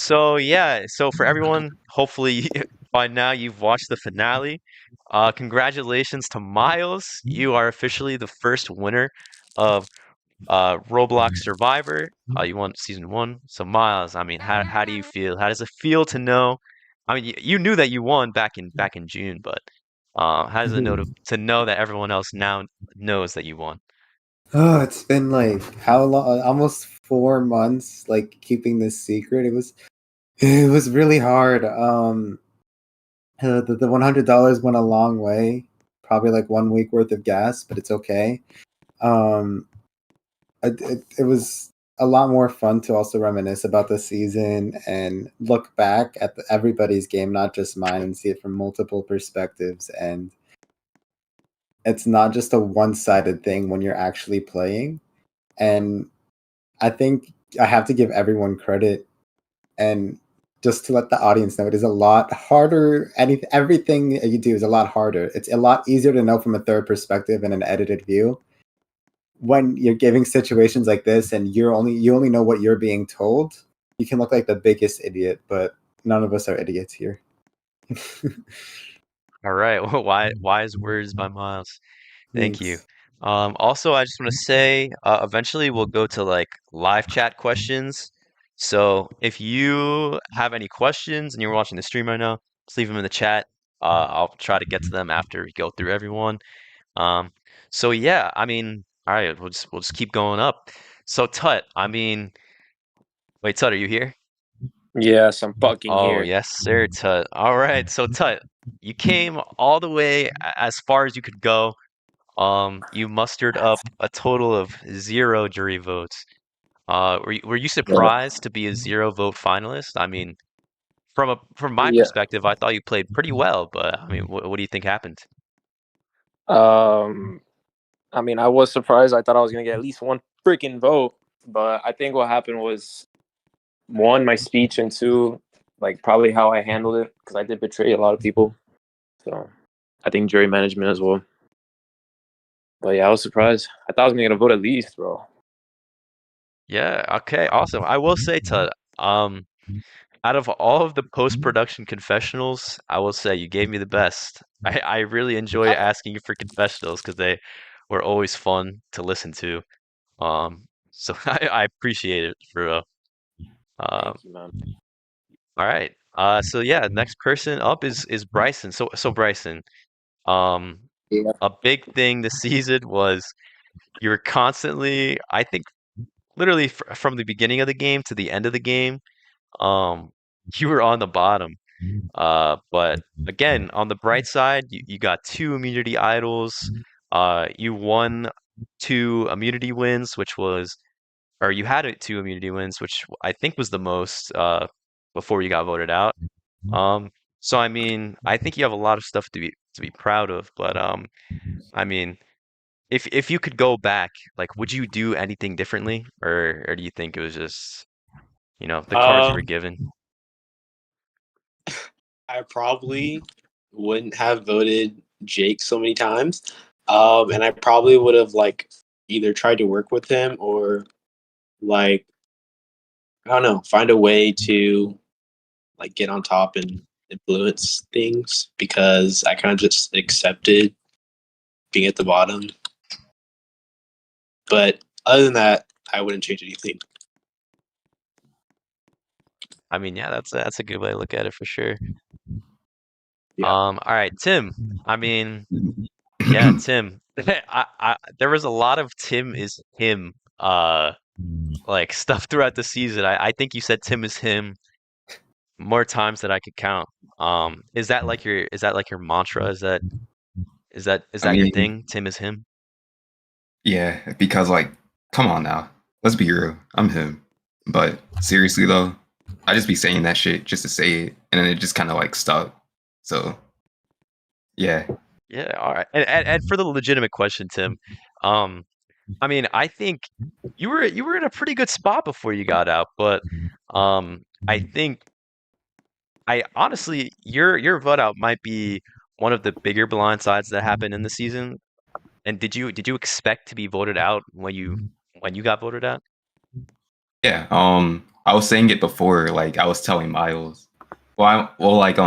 So yeah, so for everyone, hopefully by now you've watched the finale. Congratulations to Myles. You are officially the first winner of Roblox Survivor. You won season one. So Myles, I mean, how do you feel? How does it feel to know? I mean, you knew that you won back in June, but how does it know to know that everyone else now knows that you won? Oh, it's been like how long? Almost 4 months, like keeping this secret. It was really hard. The $100 went a long way. Probably like 1 week worth of gas, but it's okay. Um, it was a lot more fun to also reminisce about the season and look back at everybody's game, not just mine, and see it from multiple perspectives. And it's not just a one-sided thing when you're actually playing. And I think I have to give everyone credit, and just to let the audience know, it is a lot harder. Everything you do is a lot harder. It's a lot easier to know from a third perspective and an edited view. When you're giving situations like this and you only know what you're being told, you can look like the biggest idiot, but none of us are idiots here. All right, well, wise words by Myles. Thank you. Thanks. Also, I just want to say, eventually we'll go to like live chat questions. So if you have any questions and you're watching the stream right now, just leave them in the chat. I'll try to get to them after we go through everyone. Um, so yeah, I mean, all right, we'll just keep going up. So Tut, I mean, wait, Tut, are you here? Yes, I'm fucking Oh, here. yes, sir, Tut. All right, so Tut, you came all the way as far as you could go. You mustered up a total of 0 jury votes. Were you Yeah. surprised to be a 0 vote finalist? I mean, from my Yeah. perspective, I thought you played pretty well, but I mean, what do you think happened? Um, I mean, I was surprised. I thought I was gonna get at least one freaking vote, but I think what happened was one, my speech, and two, like probably how I handled it because I did betray a lot of people. So I think jury management as well. But yeah, I was surprised. I thought I was gonna get a vote at least, bro. Yeah, okay, awesome. I will say to out of all of the post-production confessionals, I will say you gave me the best. I really enjoy asking you for confessionals because they were always fun to listen to. So I appreciate it for real. Um, Thank you, man. all right. So yeah, next person up is Bryson. So Bryson, um, Yeah. a big thing this season was you were constantly, I think, literally from the beginning of the game to the end of the game, um, you were on the bottom. But again, on the bright side, you got 2 immunity idols. You won 2 immunity wins, which was, or you had 2 immunity wins, which I think was the most before you got voted out. Um, so I mean, I think you have a lot of stuff to be proud of. But I mean, if you could go back, like, would you do anything differently, or do you think it was just, the cards you were Um, given? I probably wouldn't have voted Jake so many times. And I probably would have like either tried to work with him or like I don't know, find a way to like get on top and influence things because I kind of just accepted being at the bottom. But other than that, I wouldn't change anything. I mean, yeah, that's a good way to look at it for sure. Yeah. All right, Tim. I mean, yeah, Tim. There was a lot of Tim is him, like stuff throughout the season. I think you said Tim is him more times than I could count. Is that like your mantra? Is I that your mean, thing? Tim is him? yeah, because like, come on now, let's be real. I'm him, but seriously though, I just be saying that shit just to say it, and then it just kind of like stuck. So yeah, Yeah, all right. And for the legitimate question, Tim, um, I mean, I think you were in a pretty good spot before you got out, but I think I honestly your vote out might be one of the bigger blindsides that happened in the season. And did you expect to be voted out when you got voted out? yeah. I was saying it before. Like I was telling Myles. Like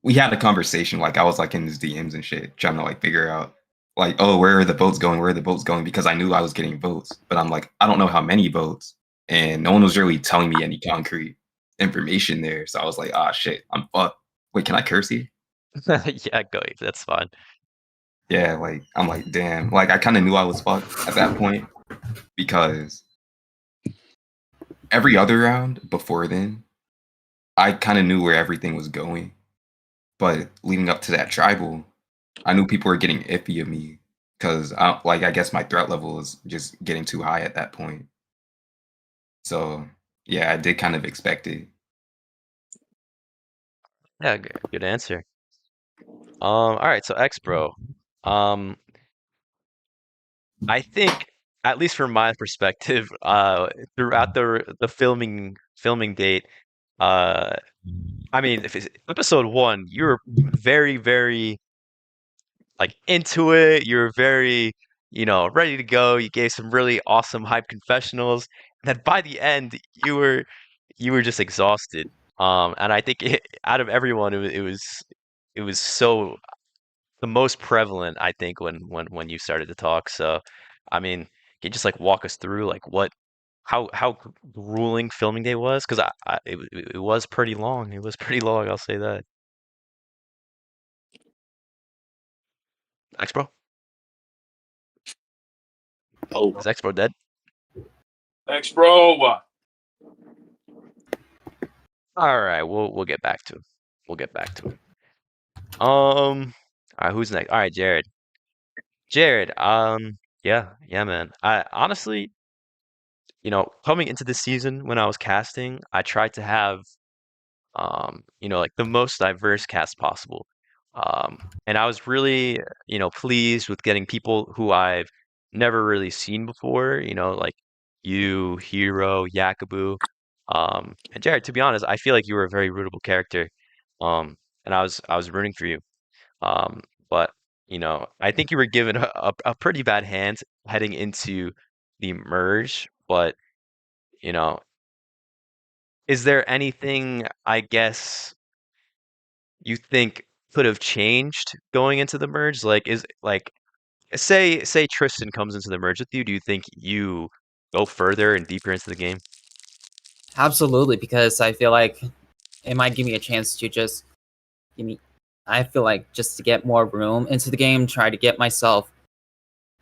we had a conversation. Like I was like in his DMs and shit, trying to like figure out like, oh, where are the votes going? Where are the votes going? Because I knew I was getting votes, but I'm like, I don't know how many votes, and no one was really telling me any concrete information there. So I was like, ah, shit, I'm fucked. Wait, can I curse here? Yeah, go. That's fine. Yeah, like I'm like, damn. Like I kind of knew I was fucked at that point because every other round before then, I kind of knew where everything was going. But leading up to that tribal, I knew people were getting iffy of me because I guess my threat level was just getting too high at that point. So yeah, I did kind of expect it. Yeah, good answer. All right, so Xbro. Um, I think, at least from my perspective, throughout the filming date, uh, I mean, if it's episode 1, you were very, very like into it. You were very, ready to go. You gave some really awesome hype confessionals. And then by the end, you were just exhausted. And I think out of everyone, it was so the most prevalent, I think, when you started to talk. So, I mean, can you just like walk us through like how grueling filming day was? Because it was pretty long. It was pretty long. I'll say that. Xbro, Oh, is Xbro dead? Xbro. All right, we'll get back to him. We'll get back to him. All right, who's next? All right, Jared. Jared, yeah, man. I honestly, coming into this season when I was casting, I tried to have like the most diverse cast possible. And I was really, pleased with getting people who I've never really seen before, like you, Hero, Yackabu. And Jared, to be honest, I feel like you were a very rootable character. And I was rooting for you. Um, but I think you were given a pretty bad hand heading into the merge. But, you know, is there anything, I guess, you think could have changed going into the merge? Like, say Tristian comes into the merge with you, do you think you go further and deeper into the game? Absolutely, because I feel like it might give me a chance to just give me. I feel like just to get more room into the game, try to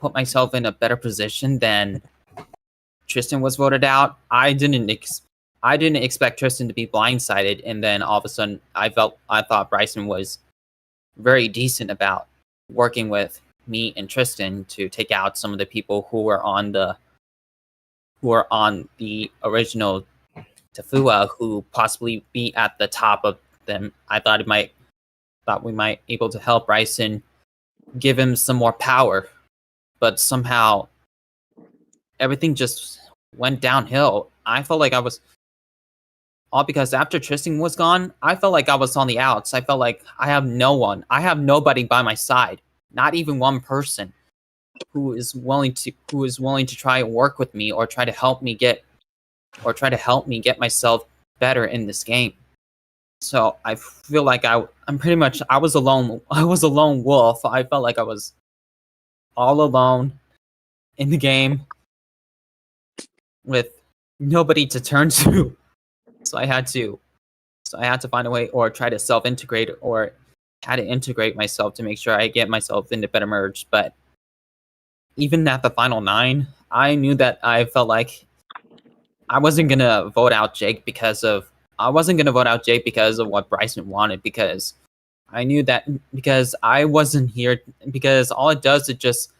put myself in a better position than Tristian was voted out. I didn't expect Tristian to be blindsided, and then all of a sudden, I thought Bryson was very decent about working with me and Tristian to take out some of the people who were on the original Tafua, who possibly be at the top of them. I thought we might able to help Bryson, give him some more power, but somehow everything just went downhill. I felt like I was all because after Tristian was gone, I felt like I was on the outs. I felt like I have no one. I have nobody by my side. Not even one person who is willing to try and work with me or try to help me get myself better in this game. So I feel like I was alone. I was a lone wolf. I felt like I was all alone in the game with nobody to turn to. So I had to find a way or try to self-integrate or how to integrate myself to make sure I get myself into better merge. But even at the final 9, I knew that I felt like I wasn't gonna vote out Jake because of what Bryson wanted, because I knew that because I wasn't here, because all it does, it just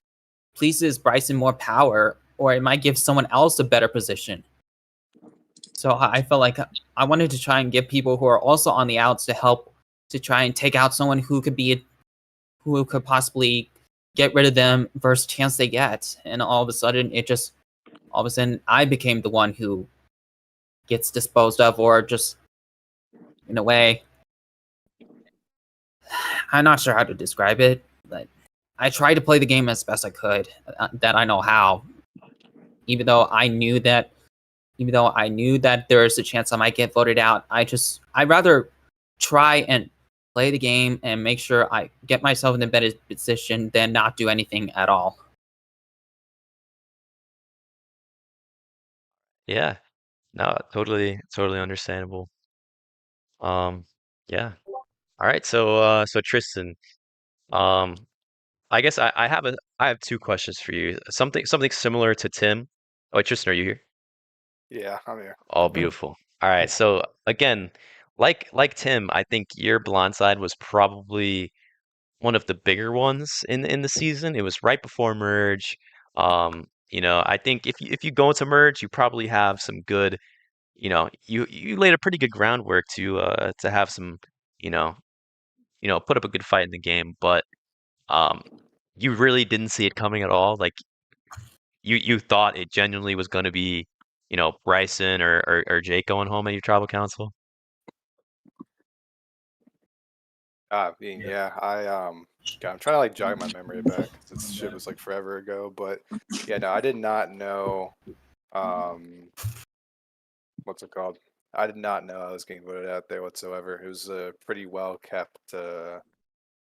pleases Bryson more power, or it might give someone else a better position. So I felt like I wanted to try and get people who are also on the outs to help to try and take out someone who could possibly get rid of them first chance they get. And all of a sudden I became the one who gets disposed of, or just in a way, I'm not sure how to describe it, but I tried to play the game as best I could, that I know how. Even though I knew that even though I knew that there's a chance I might get voted out, I'd rather try and play the game and make sure I get myself in a better position than not do anything at all. Yeah. No, totally understandable. Yeah. All right, so Tristan, I guess I have two questions for you. Something similar to Tim. Oh, Tristan, are you here? Yeah, I'm here. Oh, beautiful. All right, so again, like Tim, I think your blindside was probably one of the bigger ones in the season. It was right before merge. I think if you go into merge, you probably have some good, you laid a pretty good groundwork to have some, you know, put up a good fight in the game, but um you really didn't see it coming at all. Like you thought it genuinely was going to be, Bryson or Jake going home at your tribal council. Yeah, I'm trying to like jog my memory back 'cause this shit was like forever ago. But yeah, no, I did not know. What's it called? I did not know I was getting voted out there whatsoever. It was a pretty well kept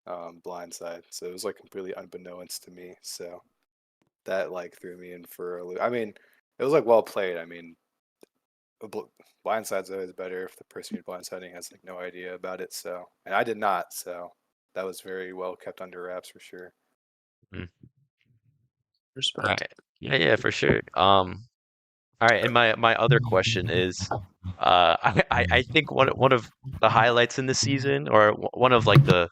blindside, so it was like completely unbeknownst to me. So that like threw me in for a loop. I mean, it was like well played. I mean, blindside's always better if the person you're blindsiding has like no idea about it. So, and I did not. So that was very well kept under wraps for sure. Mm. Respect. All right. Yeah, for sure. All right, and my other question is, I think one of the highlights in the season, or one of like the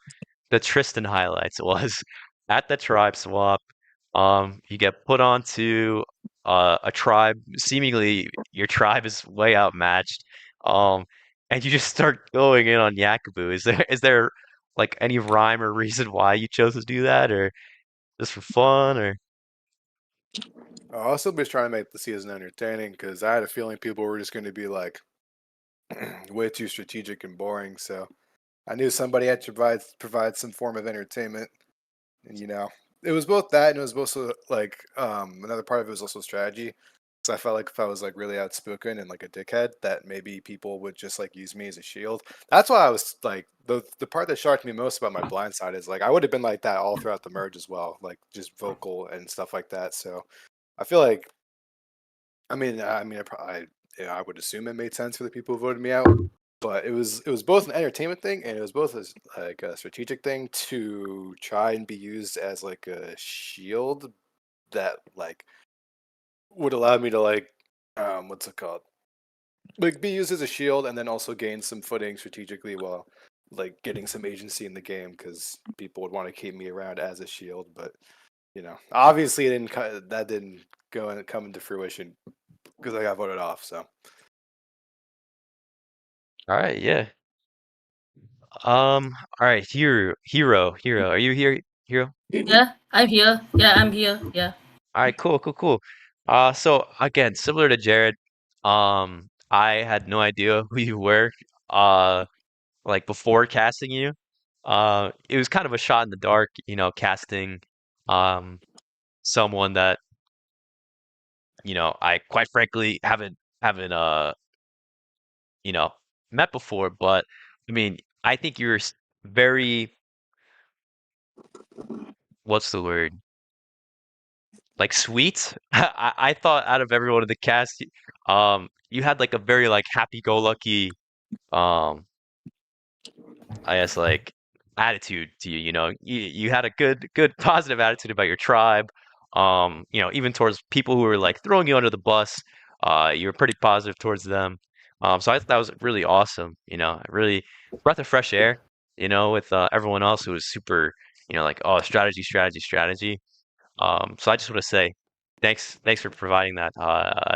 Tristan highlights was at the tribe swap. You get put onto a tribe. Seemingly, your tribe is way outmatched. And you just start going in on Yackabu. Is there like any rhyme or reason why you chose to do that, or just for fun, or? I also was trying to make the season entertaining because I had a feeling people were just going to be like way too strategic and boring. So I knew somebody had to provide some form of entertainment, and it was both that and it was also like another part of it was also strategy. So I felt like if I was like really outspoken and like a dickhead, that maybe people would just like use me as a shield. That's why I was like the part that shocked me most about my blind side is like I would have been like that all throughout the merge as well, like just vocal and stuff like that. So I feel like I would assume it made sense for the people who voted me out, but it was both an entertainment thing and it was both like a strategic thing to try and be used as like a shield that like would allow me to like what's it called, like be used as a shield and then also gain some footing strategically while like getting some agency in the game because people would want to keep me around as a shield. But obviously that didn't come into fruition because I got voted off. So All right, yeah. All right, hero. Are you here, hero? Yeah, I'm here. Yeah, I'm here. Yeah. All right, cool. So again, similar to Jared, I had no idea who you were, like before casting you. It was kind of a shot in the dark, casting, um, someone that, I quite frankly haven't, you know, met before. But I mean, I think you're very, what's the word? Like sweet. I thought out of everyone in the cast, you had like a very like happy-go-lucky, um, I guess like attitude to you. You had a good positive attitude about your tribe. Even towards people who were like throwing you under the bus, you were pretty positive towards them. So I thought that was really awesome. Really breath of fresh air. With everyone else who was super, like, oh, strategy. So I just want to say thanks for providing that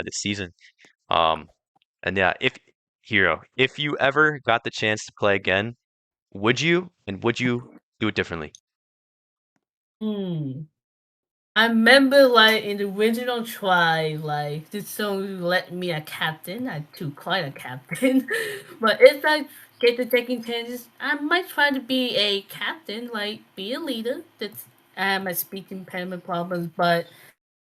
this season. Um, and yeah, if you ever got the chance to play again, would you do it differently? Hmm. I remember, like, in the original try, like, this song let me a captain. I took quite a captain. But if I get the second chances, I might try to be a captain, like, be a leader. I have my speech impairment problems, but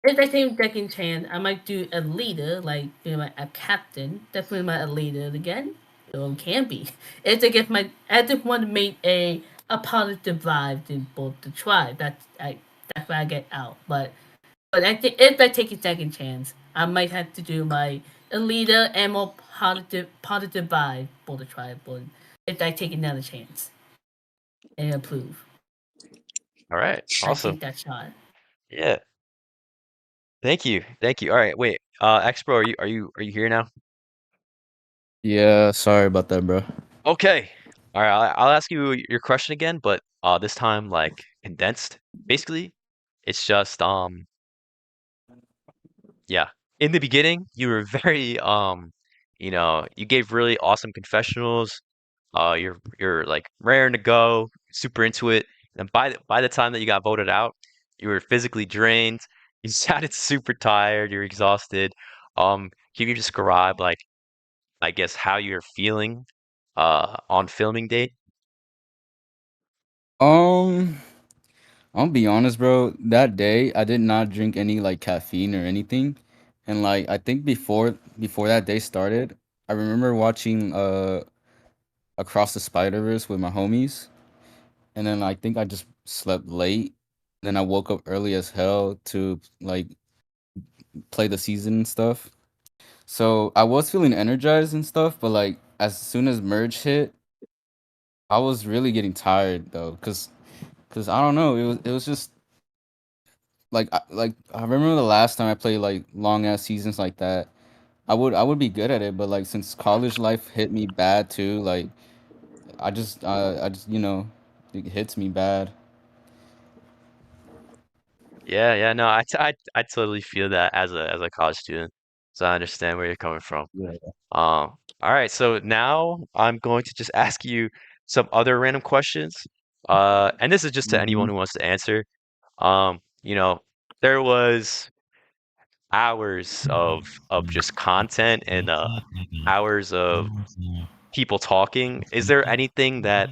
If I take second chance, I might do a leader, like a captain. Definitely my a leader again. It can be. If I get I just want to make a positive vibe in both the tribe. That's why I get out. But I think if I take a second chance, I might have to do my a leader and more positive vibe for the tribe. But if I take another chance and approve, All right, I awesome. take that shot. Yeah, thank you, thank you. All right, wait, Xbro, are you here now? Yeah, sorry about that, bro. Okay. All right, I'll ask you your question again, but this time like condensed. Basically, it's just yeah. In the beginning, you were very you gave really awesome confessionals. You're like raring to go, super into it. And by the time that you got voted out, you were physically drained. You sounded super tired. You're exhausted. Can you describe like I guess how you're feeling on filming date? Um, I'll be honest, bro. That day, I did not drink any like caffeine or anything, and like I think before that day started, I remember watching Across the Spider-Verse with my homies, and then I think I just slept late. Then I woke up early as hell to like play the season and stuff. So I was feeling energized and stuff, but like as soon as merge hit, I was really getting tired though, cause I don't know, it was just like I remember the last time I played like long ass seasons like that. I would be good at it, but like since college life hit me bad too, like I just it hits me bad. Yeah, yeah, no, I totally feel that as a college student, so I understand where you're coming from. Yeah. All right, so now I'm going to just ask you some other random questions. And this is just to anyone Mhm. who wants to answer. Um, you know, there was hours of just content and hours of people talking. Is there anything that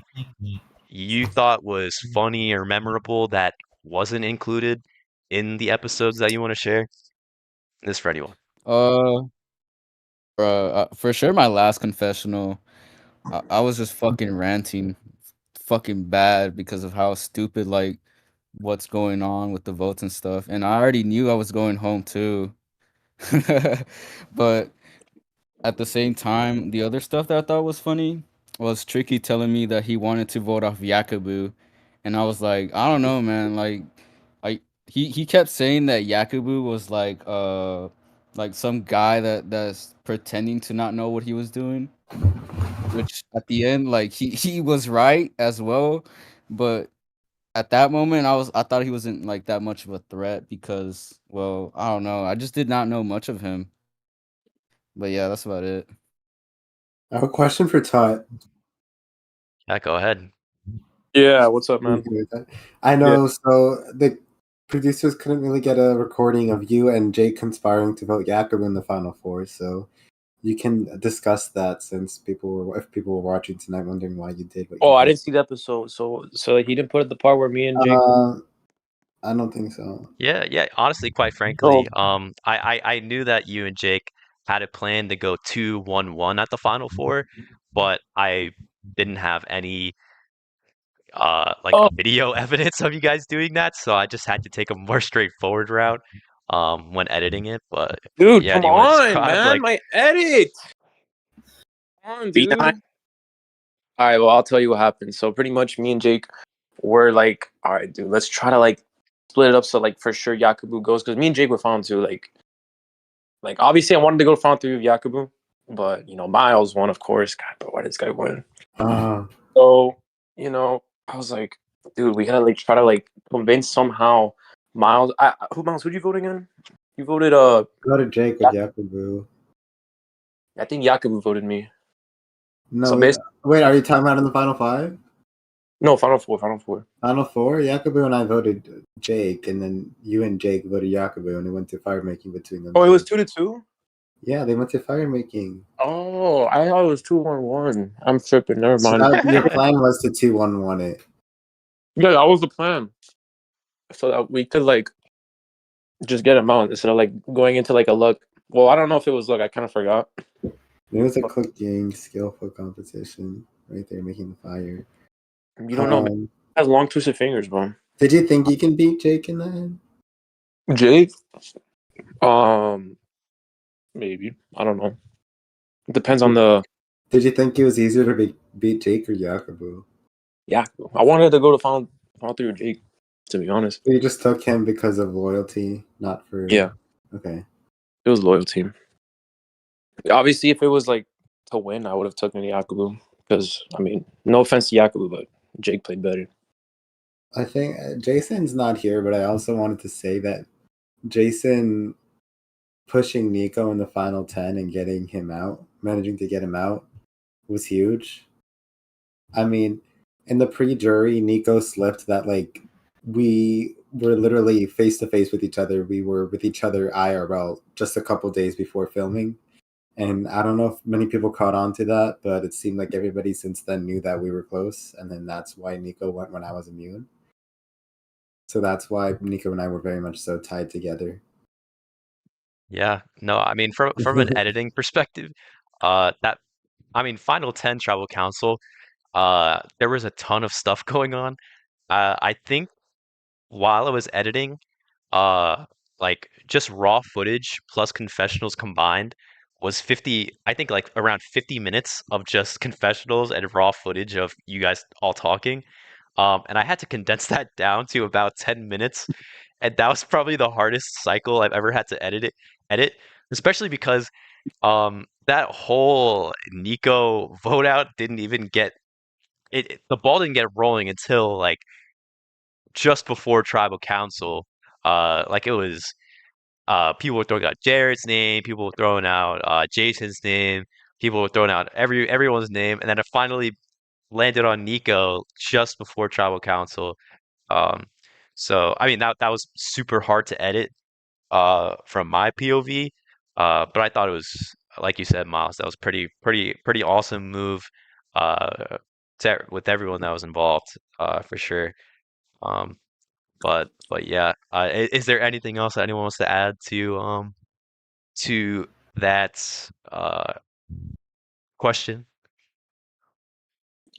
you thought was funny or memorable that wasn't included in the episodes that you want to share? This for anyone. Uh, for sure, my last confessional, I was just fucking ranting, fucking bad because of how stupid like what's going on with the votes and stuff, and I already knew I was going home too. But at the same time, the other stuff that I thought was funny was Tricky telling me that he wanted to vote off Yackabu, and I was like, I don't know, man. He kept saying that Yackabu was like some guy that's pretending to not know what he was doing, which at the end like he was right as well, but at that moment I thought he wasn't like that much of a threat because well, I don't know. I just did not know much of him. But yeah, that's about it. I have a question for Tut. Yeah, go ahead. Yeah, what's up, You man? agree with that? I Yeah. know. So the producers couldn't really get a recording of you and Jake conspiring to vote Yackabu in the final four. So you can discuss that since if people were watching tonight, wondering why you did what you Oh, I did. didn't see the episode. So he didn't put the part where me and Jake. I don't think so. Yeah, yeah. Honestly, quite Oh, frankly, I knew that you and Jake had a plan to go 2-1-1 at the Final Four, but I didn't have any like oh, video evidence of you guys doing that, so I just had to take a more straightforward route when editing it. But dude, yeah, come do you want to on, describe man, like my edit. Come on, dude. Behind. All right, well, I'll tell you what happened. So pretty much, me and Jake were like, all right, dude, let's try to like split it up so like for sure Yackabu goes because me and Jake were found too. Like obviously I wanted to go round 3 with Yackabu, but Myles won, of course. God, but why did this guy win? So I was like, dude, we gotta like try to like convince somehow Myles. Myles? Who'd you vote again? You voted Go to Jake with Yackabu. I think Yackabu voted me. No, So basically, wait. Are you talking about in the final five? no, Final Four. Final Four. Final four. Yackabu and I voted Jake, and then you and Jake voted Yackabu, and it went to fire making between them. Oh, it was 2-2. Yeah, they went to fire making. Oh, I thought it was 2-1-1. I'm tripping. Never So mind. your plan was to 2-1-1 it. Yeah, that was the plan. So that we could like Just get him out instead of like going into like a look. Well, I don't know if it was look. I kind of forgot. There was a cooking skillful competition right there making the fire. You don't know. Man. He has long twisted fingers, bro. Did you think you can beat Jake in that? Jake? Maybe. I don't know. It depends on the. Did you think it was easier to beat Jake or Yackabu? Yackabu. I wanted to go to final 3 with Jake, to be honest. You just took him because of loyalty, not for. Yeah. Okay. It was loyalty. Obviously, if it was like to win, I would have taken Yackabu. Because, I mean, no offense to Yackabu, but Jake played better. I think Jason's not here, but I also wanted to say that Jason pushing Nicko in the final 10 and getting him out, managing to get him out, was huge. I mean, in the pre-jury, Nicko slipped that, like, we were literally face-to-face with each other. We were with each other IRL just a couple days before filming. And I don't know if many people caught on to that, but it seemed like everybody since then knew that we were close. And then that's why Nicko went when I was immune. So that's why Nicko and I were very much so tied together. Yeah, no, I mean from an editing perspective, Final 10 Tribal Council, there was a ton of stuff going on. I think while I was editing, like just raw footage plus confessionals combined was 50, I think like around 50 minutes of just confessionals and raw footage of you guys all talking. And I had to condense that down to about 10 minutes. And that was probably the hardest cycle I've ever had to edit, especially because that whole Nicko vote out didn't even get the ball didn't get rolling until like just before tribal council. Like it was people were throwing out Jared's name, people were throwing out Jason's name, people were throwing out everyone's name, and then it finally landed on Nicko just before tribal council. So I mean that was super hard to edit from my POV. But I thought it was, like you said, Myles, that was pretty awesome move with everyone that was involved, for sure. But yeah, is there anything else that anyone wants to add to that question?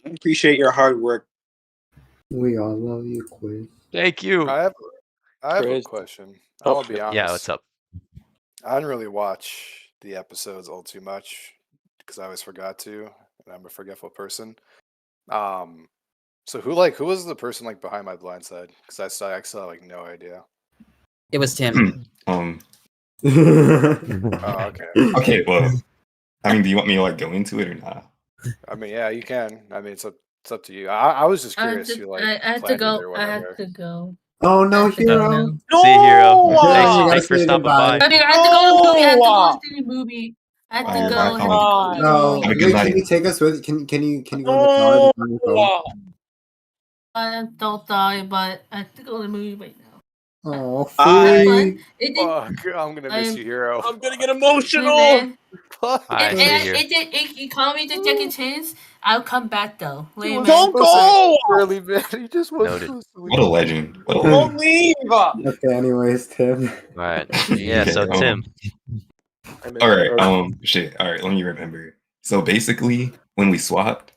I appreciate your hard work. We all love you, Quiz. Thank you. I have a Chris. question. Oh, I'll be honest. Yeah, what's up? I didn't really watch the episodes all too much because I always forgot to, and I'm a forgetful person. So who was the person like behind my blind side? Because I still have like no idea. It was Tim. Oh, okay. Okay, well, I mean, do you want me to like go into it or not? I mean, yeah, you can. I mean, it's up to you. I was just curious who like I have to planned it go. or I whatever. have to go. Oh no, I have to go Hero! now. See you, Hero. No! Thanks for Say stopping goodbye. by. I have to go to the movie. I have to go to the movie. I have to Oh, go. bye, I have to Colin. go to the No, movie. Have a good wait, night. can you take us with? Can you go in the car on your phone? I'm so sorry, but I have to go to the movie right now. Oh, Bye. free. It did. Fuck, I'm gonna miss you, Hero. I'm gonna get Hey, emotional. man. Fuck. I see you. It called me to second chance. I'll come back though. Later, man. Don't go. Really, man. He just was Noted. so What a sweet. legend. What a Don't legend. leave. Okay, anyways, Tim. All right. Yeah. Okay, So Tim. all right, shit. All right, let me remember. So basically, when we swapped,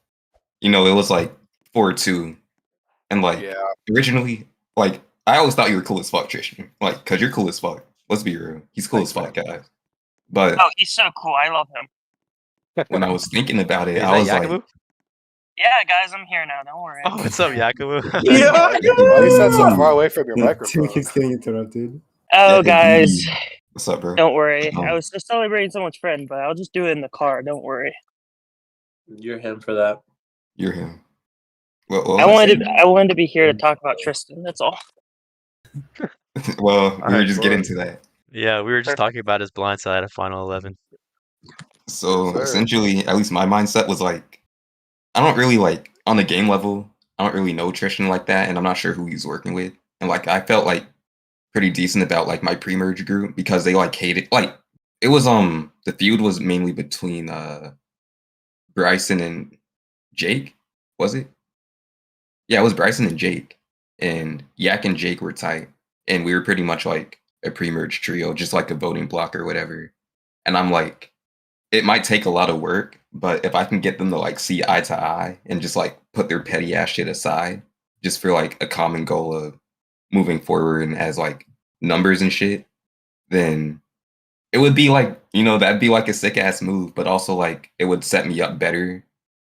it was like 4-2, and like Yeah. originally, like I always thought you were cool as fuck, Tristian. Like, cause you're cool as fuck. Let's be real. He's cool as fuck, guys. But Oh, he's so cool. I love him. when I was thinking about it, Is I that was Yackabu? like, Yeah, guys, I'm here now. Don't worry. Oh, what's up, Yackabu? Yeah. Why you sat so far away from your Tim microphone? keeps getting interrupted. Oh, guys, what's up, bro? don't worry. Um, I was just celebrating someone's friend, but I'll just do it in the car. Don't worry. You're him for that. You're him. What was I wanted saying? I wanted to be here to talk about Tristian. That's all. Well, we were right, just getting to that. Yeah, we were just talking about his blind side at Final 11. So Yes, sir. essentially, at least my mindset was like, I don't really like on the game level. I don't really know Tristian like that, and I'm not sure who he's working with. And like, I felt like pretty decent about like my pre-merge group because they like hated like it was the feud was mainly between Bryson and Jake, was it? Yeah, it was Bryson and Jake, and Yak and Jake were tight, and we were pretty much like a pre-merge trio, just like a voting block or whatever. And I'm like, it might take a lot of work, but if I can get them to like see eye to eye and just like put their petty ass shit aside, just for like a common goal of moving forward and as like numbers and shit, then it would be like, that'd be like a sick ass move, but also like it would set me up better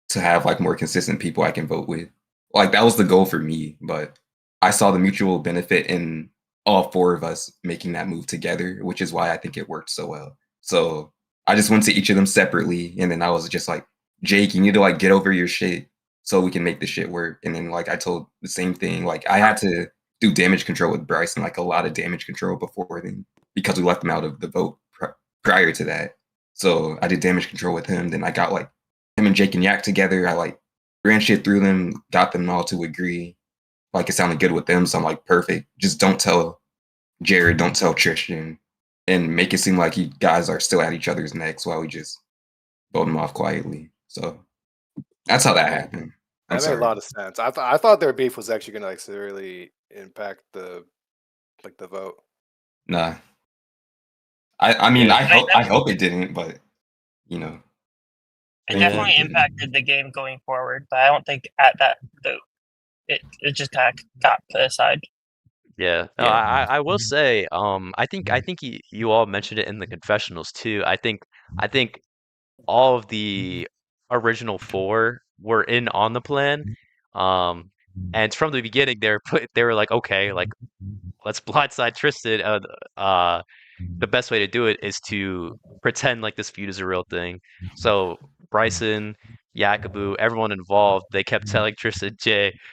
to have like more consistent people I can vote with. Like that was the goal for me, but I saw the mutual benefit in all four of us making that move together, which is why I think it worked so well. So I just went to each of them separately, and then I was just like, Jake, you need to like get over your shit so we can make this shit work. And then like I told the same thing. Like I had to do damage control with Bryson, like a lot of damage control before then, because we left him out of the vote prior to that. So I did damage control with him. Then I got like him and Jake and Yak together. I like ran shit through them, got them all to agree. Like it sounded good with them. So I'm like, perfect. Just don't tell Jared, don't tell Tristian, and make it seem like you guys are still at each other's necks while we just vote them off quietly. So that's how that happened. That made a lot of sense. I thought their beef was actually gonna like severely impact the vote. Nah. I mean I hope it didn't, but It definitely impacted the game going forward, but I don't think at that vote it just kind of got put aside. Yeah, no, I will say, I think you all mentioned it in the confessionals too. I think all of the original four were in on the plan, and from the beginning they were like, okay, like let's blindside Tristan. The best way to do it is to pretend like this feud is a real thing. So Bryson, Yackabu, everyone involved, they kept telling Tristan,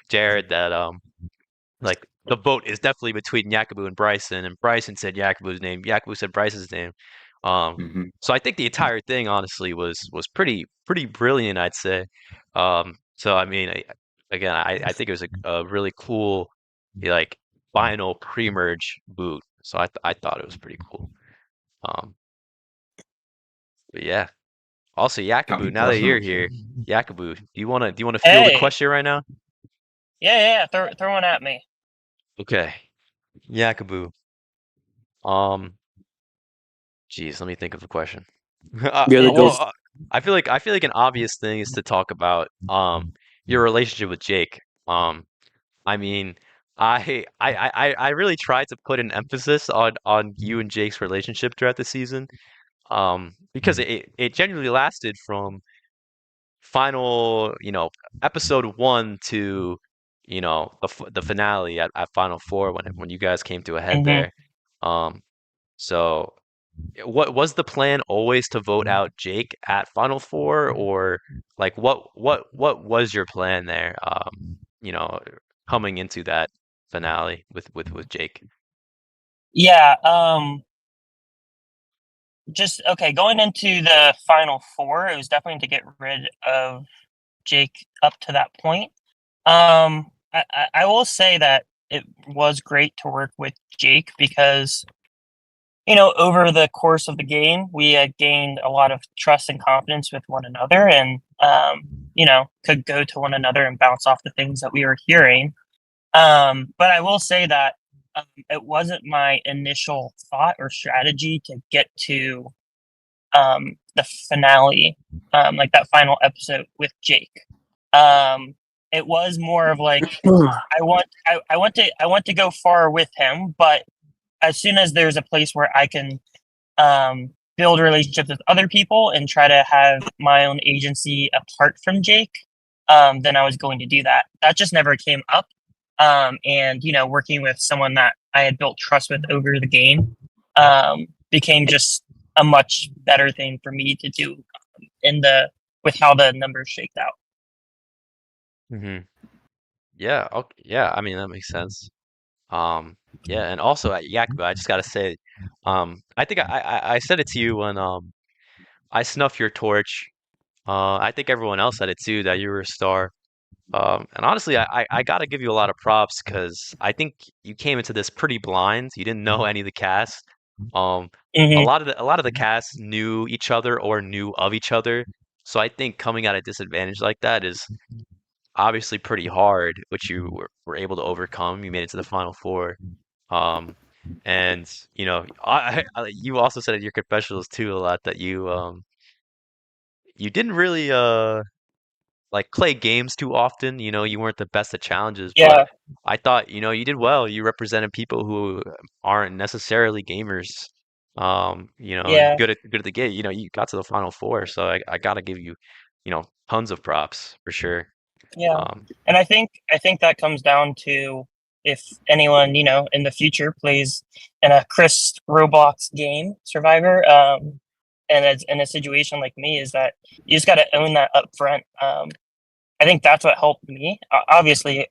Jared that like the vote is definitely between Yackabu and Bryson said Yackabu's name, Yackabu said Bryson's name. So I think the entire thing honestly was pretty brilliant, I'd say. So I mean, I think it was a really cool like final pre-merge boot. So I thought it was pretty cool. But yeah. Also, Yackabu, now that you're here, Yackabu, do you wanna field a question right now? Yeah. Throw one at me. Okay, Yackabu. Geez, let me think of a question. I feel like an obvious thing is to talk about your relationship with Jake. I mean, I really tried to put an emphasis on you and Jake's relationship throughout the season. Because it genuinely lasted from final, episode 1 to, the finale at Final Four when you guys came to a head there. So what was the plan always to vote out Jake at Final Four, or like what was your plan there? You know, coming into that finale with Jake. Yeah. Just okay. Going into the Final Four, it was definitely to get rid of Jake up to that point. I will say that it was great to work with Jake because over the course of the game, we had gained a lot of trust and confidence with one another, and could go to one another and bounce off the things that we were hearing. But I will say that it wasn't my initial thought or strategy to get to the finale, like that final episode with Jake. It was more of like I want to go far with him, but as soon as there's a place where I can build relationships with other people and try to have my own agency apart from Jake, then I was going to do that. That just never came up. And working with someone that I had built trust with over the game became just a much better thing for me to do with how the numbers shaked out. Yeah, okay, yeah. I mean that makes sense. Yeah, and also at Yackabu, I just gotta say, I think I said it to you when I snuffed your torch. I think everyone else said it too, that you were a star. And honestly, I gotta give you a lot of props because I think you came into this pretty blind. You didn't know any of the cast. A lot of the cast knew each other or knew of each other. So I think coming at a disadvantage like that is obviously pretty hard, which you were able to overcome. You made it to the Final Four. And you also said in your confessionals too a lot that you didn't really like play games too often. You weren't the best at challenges, but Yeah, I thought you did well. You represented people who aren't necessarily gamers. yeah, Good at the game. You got to the final four, so I gotta give you, tons of props for sure. yeah. Um, And I think that comes down to if anyone in the future plays in a Chris Roblox game Survivor, and it's in a situation like me, is that you just got to own that up front. I think that's what helped me. Obviously,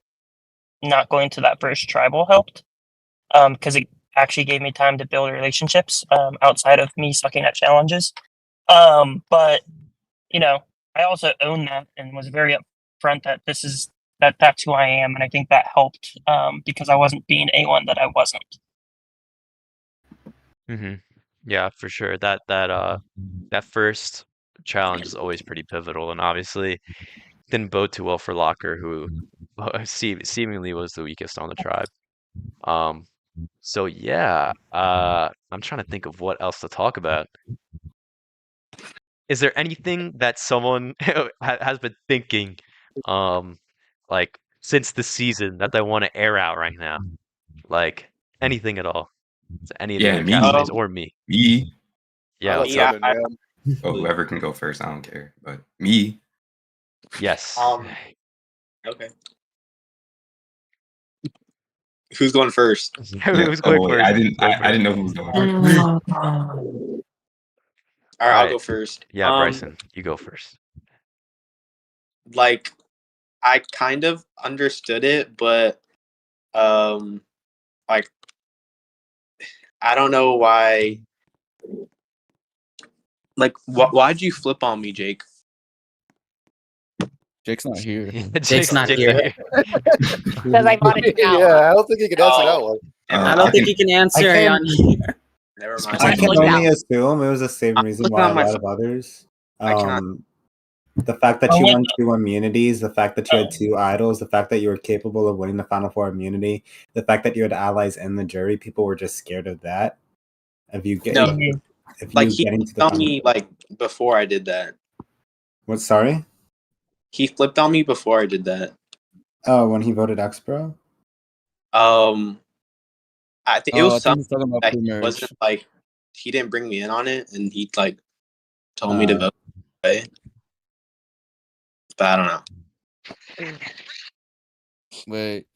not going to that first tribal helped, because it actually gave me time to build relationships outside of me sucking at challenges. But I also owned that and was very upfront that that's who I am, and I think that helped because I wasn't being A1 that I wasn't. hmm Yeah, for sure. That first challenge is always pretty pivotal, and obviously didn't bode too well for Locker, who seemingly was the weakest on the tribe. Um, so yeah, I'm trying to think of what else to talk about. Is there anything that someone has been thinking, um, like since the season that they want to air out right now? Like anything at all? To any of the Yeah, other me. castaways or me? Me. Yeah, I'll let what's up? Simon, man. Oh, whoever can go first, I don't care. But me. Yes. Okay. Who's going first? Yeah. Who's going Oh wait, first? I didn't. Go I didn't first. know who was going first. All right, I'll Alright. go first. Yeah, Bryson, you go first. Like I kind of understood it, but like I don't know why. Like, why'd you flip on me, Jake? Jake's not here. Jake's not Jake's here. Because I voted you out. Yeah, I don't think he can answer that one. I don't think you can answer I on here. Never Just mind. I I can clicked only out. assume it was the same I'm reason clicking why a on my lot of others. I cannot. The fact that Oh, you wait. won 2 immunities, the fact that you had 2 idols, the fact that you were capable of winning the final 4 immunity, the fact that you had allies in the jury, people were just scared of that. If you get, No, if like you he getting to flipped the on final, me like before I did that. what? Sorry. He flipped on me before I did that. Oh, when he voted Xbro. I think it Oh, I was think something he's talking about that he pre-merge. wasn't like he didn't bring me in on it, and he like told me to vote. Right? But I don't know. Wait,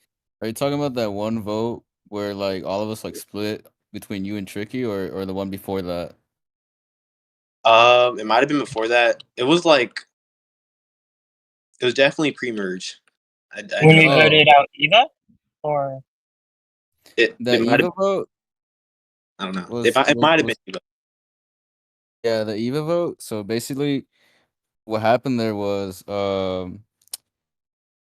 are you talking about that one vote where like all of us like split between you and Tricky, or the one before that? It might have been before that. It was definitely pre-merge. I When know we Oh. that. voted out Eva, or It That might Eva have. vote I don't know. was It might have been. Eva. yeah, the Eva vote. So basically, what happened there was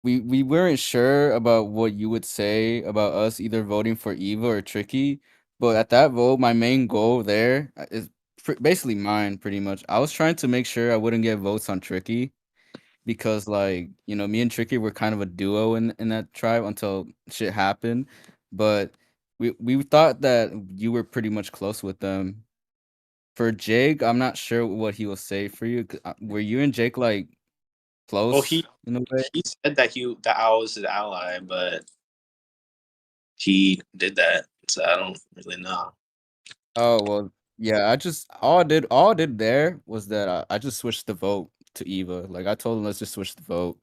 we weren't sure about what you would say about us either voting for Eva or Tricky, but at that vote, my main goal there is basically mine, pretty much. I was trying to make sure I wouldn't get votes on Tricky because, like, me and Tricky were kind of a duo in that tribe until shit happened, but we thought that you were pretty much close with them. For Jake, I'm not sure what he will say for you. Were you and Jake like close Well, he in a way? said that I was his ally, but he did that, so I don't really know. Oh well, yeah. All I did there was that I just switched the vote to Eva. Like I told him, let's just switch the vote,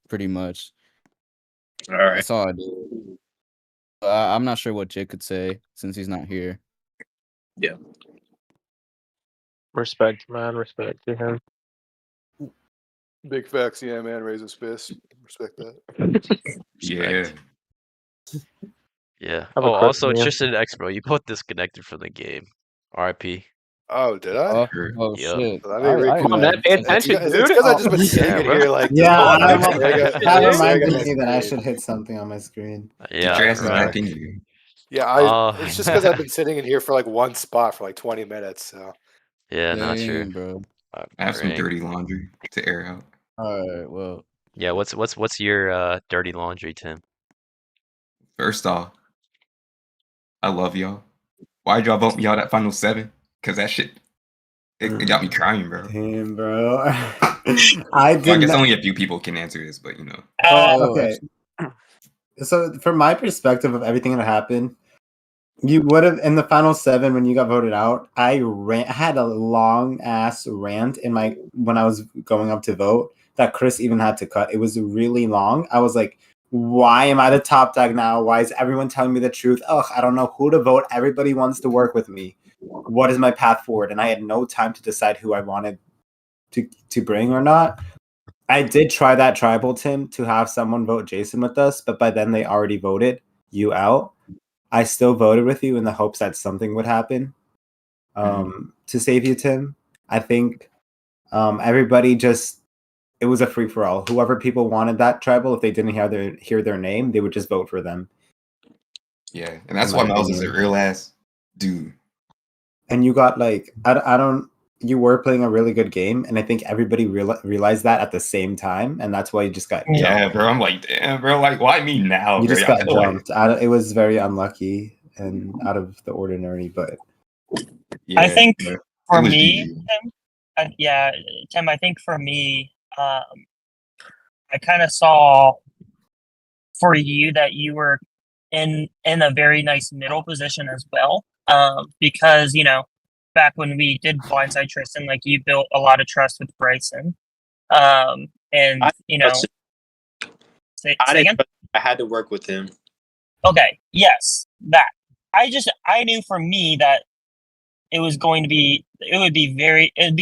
pretty much. All right. That's all I did. I'm not sure what Jake could say since he's not here. Yeah. Respect, man. Respect to him. Big facts, yeah, man. Raise his fist. Respect that. Yeah. Yeah. Have a Oh, also question, Tristian and Xbro, you both disconnected from the game. RIP. Oh, did I? Oh Yep. shit! Well, I mean, Come on, man. Pay attention, It's dude. because I've just been sitting Yeah, in bro. here like this Yeah, whole that time. That reminded my me that I screen. should hit something on my screen. Get your asses right. back in here. Yeah, it's just because I've been sitting in here for like one spot for like 20 minutes. So Yeah, not sure. Dang, bro. I have some Dang. dirty laundry to air out. All right, well. Yeah, what's your dirty laundry, Tim? First off, I love y'all. Why'd y'all vote me out at Final 7? Because that shit, it got me crying, bro. Damn, bro. I Well, I did guess not. only a few people can answer this, but you know. Well, okay. So from my perspective of everything that happened, you would have in the final 7 when you got voted out. I had a long ass rant in my when I was going up to vote that Chris even had to cut. It was really long. I was like, "Why am I the top dog now? Why is everyone telling me the truth? Ugh, I don't know who to vote. Everybody wants to work with me. What is my path forward?" And I had no time to decide who I wanted to bring or not. I did try that tribal, Tim, to have someone vote jaysuhn with us, but by then they already voted you out. I still voted with you in the hopes that something would happen to save you, Tim. I think everybody just it was a free for all. Whoever people wanted that tribal, if they didn't hear their name, they would just vote for them. Yeah, and that's why Myles is a real ass dude. And you got like I don't. You were playing a really good game, and I think everybody realized that at the same time, and that's why you just got jumped. Yeah, bro. I'm like, damn, bro. Like, why me now? You bro? just got jumped. It was very unlucky and out of the ordinary, but yeah, I think yeah. for me, Tim. I think for me, I kind of saw for you that you were in a very nice middle position as well, because back when we did blindside Tristian, like you built a lot of trust with Bryson, and say again. I had to work with him. Okay, yes, that I knew for me that it would be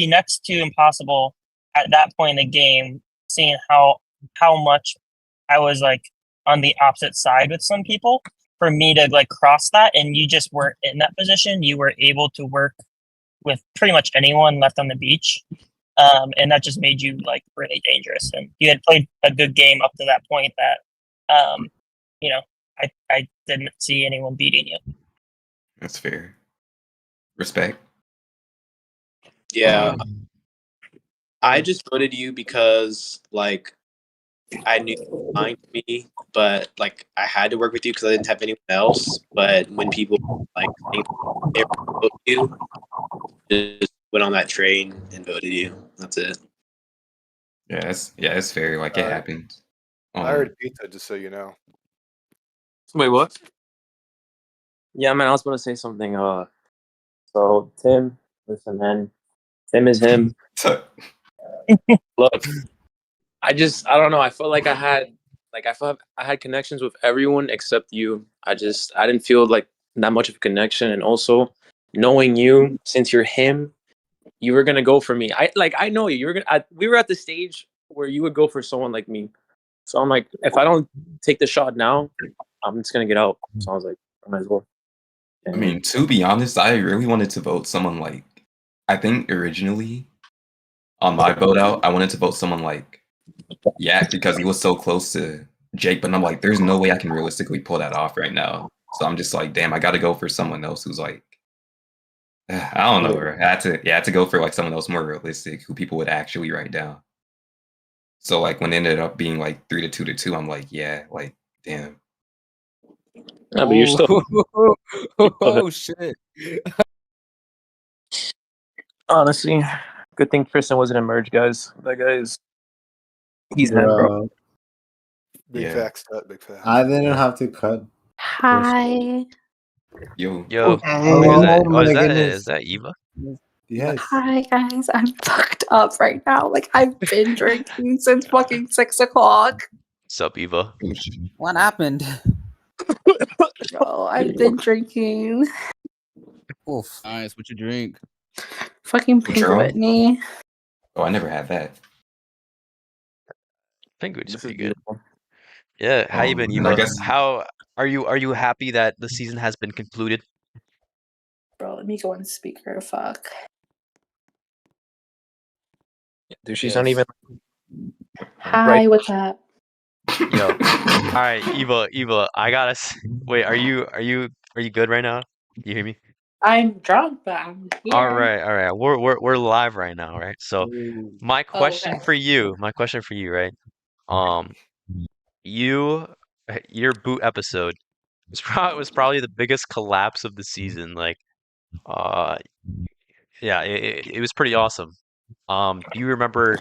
next to impossible at that point in the game, seeing how much I was like on the opposite side with some people, for me to like cross that, and you just weren't in that position. You were able to work with pretty much anyone left on the beach, and that just made you like really dangerous. And you had played a good game up to that point that I didn't see anyone beating you. That's fair. Respect. Yeah. I just voted you because like I knew you were lying to me, but like I had to work with you because I didn't have anyone else. But when people like think they vote you, just went on that train and voted you. That's it. Yeah, it's fair. Like it happens. I heard pizza, just so you know. Wait, what? Yeah, man, I was going to say something. So Tim, listen, man, Tim is him. Look, I don't know. I felt like I had connections with everyone except you. I didn't feel like that much of a connection, and also knowing you, since you're him, you were gonna go for me. I know you. We were at the stage where you would go for someone like me. So I'm like, if I don't take the shot now, I'm just gonna get out. So I was like, I might as well. I mean, to be honest, I really wanted to vote someone like, I think originally on my vote out, I wanted to vote someone like Yak because he was so close to Jake, but I'm like, there's no way I can realistically pull that off right now. So I'm just like, damn, I got to go for someone else who's like, I don't know. Bro. I had to go for like someone else more realistic who people would actually write down. So like when it ended up being like 3-2 to 2, I'm like, yeah, like damn. No, but you're still. Oh shit! Honestly, good thing Tristian wasn't a merge, guys. That guy is. He's him, bro. Big facts, big facts. I didn't have to cut. Hi. Yo. Wait, is goodness. that Eva? Yes. Hi guys, I'm fucked up right now. Like I've been drinking since fucking 6 o'clock. Sup, Eva? What happened? Bro, I've been drinking. Oof. Nice. What you drink? Fucking Pink Whitney. Oh, I never had that. Pink Whitney's pretty good. Yeah, how you been, Eva? I guess... How are you happy that the season has been concluded? Bro, let me go on speaker. Fuck. Dude, she's not even. Hi, Right. what's up? Yo, all right, Eva, I gotta wait. Are you good right now? You hear me? I'm drunk, but I'm here. All right. We're live right now, right? So, my question for you, right? Your boot episode was probably the biggest collapse of the season. Like, Uh, yeah, it was pretty awesome. Do you remember?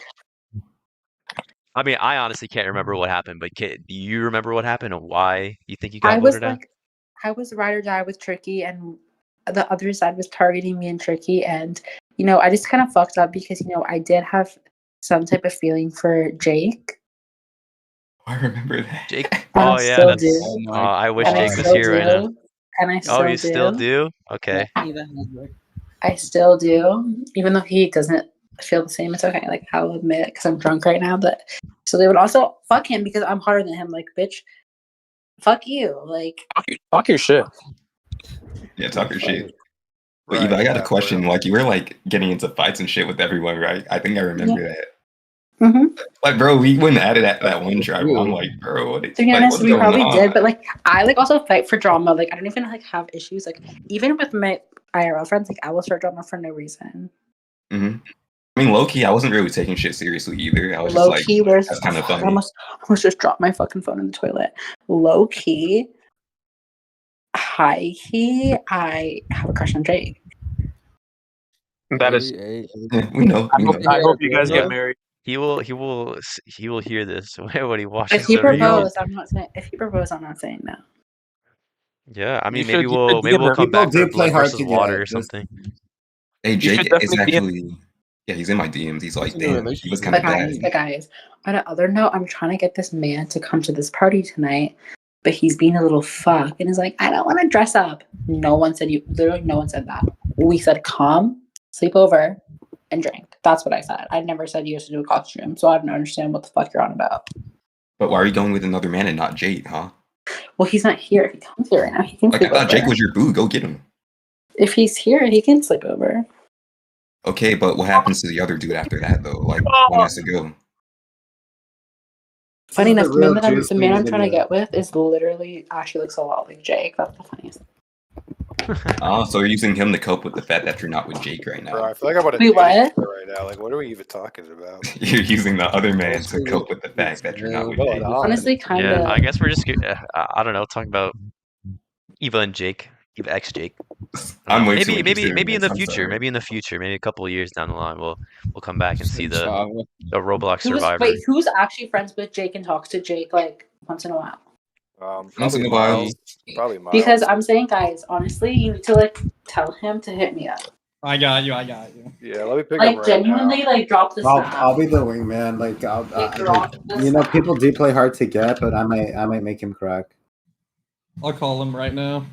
I mean, I honestly can't remember what happened, but do you remember what happened and why you think you got I was voted out? like, I was ride or die with Tricky, and the other side was targeting me and Tricky, and I just kind of fucked up because I did have some type of feeling for Jake. I remember that. Jake. And Oh I yeah, still that's. do. I wish And I Jake was still here right now. do. And I Oh, still you still do. do? Okay. I still do. Even though he doesn't feel the same, it's okay. Like, I'll admit it because I'm drunk right now. But so they would also fuck him because I'm harder than him. Like, bitch, fuck you. Like, Talk your shit. Yeah, talk your shit. But Right, Eva, I got a yeah, question. bro. Like, you were like getting into fights and shit with everyone, right? I think I remember that. mm-hmm. Like, bro, we went at it at that one drive. I'm like, bro, what is, To be like, honest, what's we going probably on? did, but like I also fight for drama. Like I don't even have issues. Like even with my IRL friends, like I will start drama for no reason. Mm-hmm. I mean, low key, I wasn't really taking shit seriously either. I was Low just key, like, where's that's kind of I funny. almost just dropped my fucking phone in the toilet. Low key, high key, I have a crush on Jake. That is. We know. I hope you guys get married. He will hear this when he If watches he the reunion. proposed, I'm not saying. If he proposed, I'm not saying no. Yeah, I mean, You maybe should we'll DM him. come back People for do play blood hard versus to water get. or something. Hey, You Jake should is definitely DM. actually, yeah, he's in my DMs. He's like, damn, he was kind But of bad. guys, on another note, I'm trying to get this man to come to this party tonight, but he's being a little fuck and is like, I don't want to dress up. No one said literally no one said that. We said come, sleep over, and drink. That's what I said. I never said you have to do a costume, so I don't understand what the fuck you're on about. But why are you going with another man and not Jake, huh? Well, he's not here. If he comes here right now, he can Like, I sleep thought over. Jake was your boo. Go get him. If he's here, he can sleep over. Okay, but what happens to the other dude after that, though? Like, one has to go. Funny enough, the real the juice man in I'm the trying to video. get with is literally actually looks a lot like Jake. That's the funniest. So you're using him to cope with the fact that you're not with Jake right Bro, now. I feel like I'm about to Wait, date what? each other right now. Like, what are we even talking about? You're using the other man to cope with the fact that you're not with Go Jake. on. Honestly, kind of. Yeah, I guess we're just I don't know, talking about Eva and Jake, Eva x Jake. I'm way too Maybe interested in in this. the I'm future, sorry. maybe a couple of years down the line, we'll come back and see the Roblox Survivor. Who's actually friends with Jake and talks to Jake like once in a while? Once in Probably a while. Myles. Probably Myles. Because I'm saying, guys, honestly, you need to like tell him to hit me up. I got you. Yeah, let me pick Like him right genuinely, now. like drop the snap. I'll be the wingman. Like drop the snap. people do play hard to get, but I might make him crack. I'll call him right now.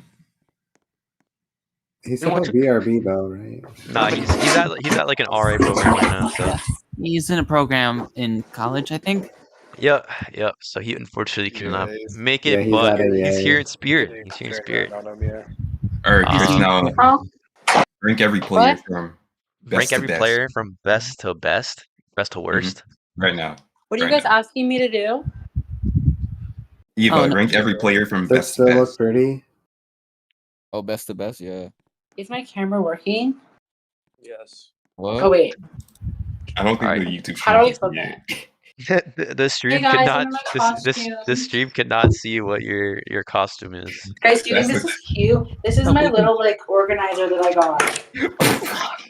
He's still at BRB though, right? Nah, he's at like an RA program right now, so He's in a program in college, I think. yep. So he unfortunately cannot make it, he's but at AA. he's here in spirit. He's here in spirit. All right, Chris. Now Oh, rank every player What? from best Rank to every best player from best to best, best to worst. right now. what are you Right guys asking me to do? Eva, Oh, no. rank every player from Does it best to still look best. pretty? Oh, best to best, yeah. Is my camera working? Yes. What? Oh wait, I don't think Alright. the YouTube how do I stream flip can see it? it. The stream Hey guys, cannot I'm in my costume. this stream cannot see what your costume is. Guys, do you think this is cute? This is my little like organizer that I got.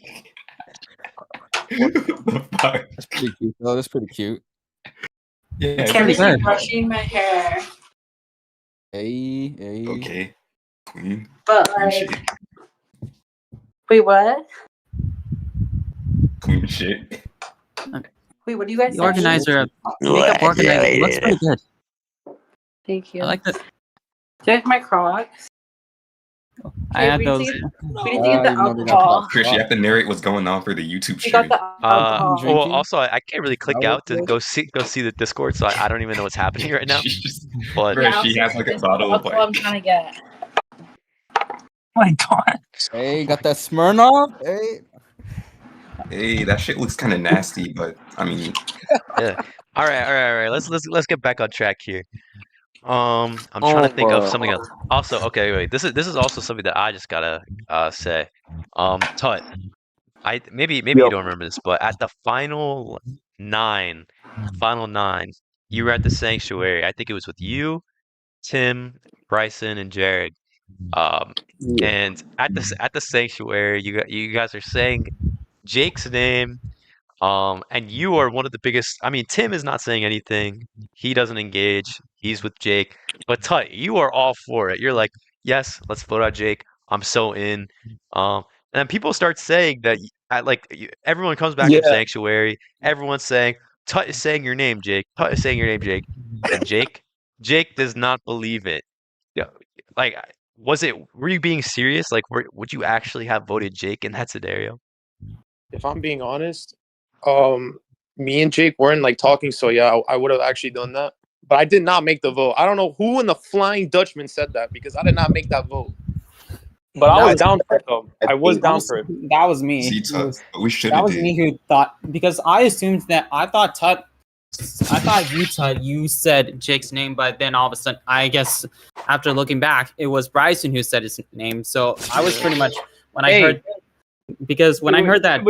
That's pretty cute. Oh, that's pretty cute. Yeah, Camera's pretty good. brushing my hair, Hey. okay. Queen. but Queen like, shit. wait, what? Queen shit. Wait, what do you guys The say? organizer, makeup organizer, looks pretty good. Thank you. I like the. Do you like my Crocs? I had we those. need to get the alcohol. Chris, you have to narrate what's going on for the YouTube We got stream. the alcohol. Well, also I can't really click out to go see the Discord, so I don't even know what's happening right now. But Bro, she has like a bottle of alcohol I'm like. trying to get. My God. Hey, got that Smirnoff? Hey. Hey, that shit looks kind of nasty, but I mean, yeah. All right. Let's get back on track here. I'm trying to think of something else. Also, okay, wait. This is also something that I just gotta say. Tut, maybe you don't remember this, but at the final nine, you were at the sanctuary. I think it was with you, Tim, Bryson, and Jared. And at the sanctuary, you guys are saying Jake's name. And you are one of the biggest. I mean, Tim is not saying anything. He doesn't engage. He's with Jake. But Tut, you are all for it. You're like, yes, let's vote out Jake. I'm so in. And then people start saying that, everyone comes back from Yeah. Sanctuary. Everyone's saying, Tut is saying your name, Jake. Tut is saying your name, Jake. And Jake does not believe it. Yeah, like, were you being serious? Like, would you actually have voted Jake in that scenario? If I'm being honest, me and Jake weren't like talking, so yeah, I would have actually done that. But I did not make the vote. I don't know who in the Flying Dutchman said that because I did not make that vote. But I was down for it though. I was down for it. That was me. See, Tut, but we should That have was me did. who thought, because I assumed that I thought you said Jake's name, but then all of a sudden, I guess after looking back, it was Bryson who said his name. So I was pretty much when I heard when I heard that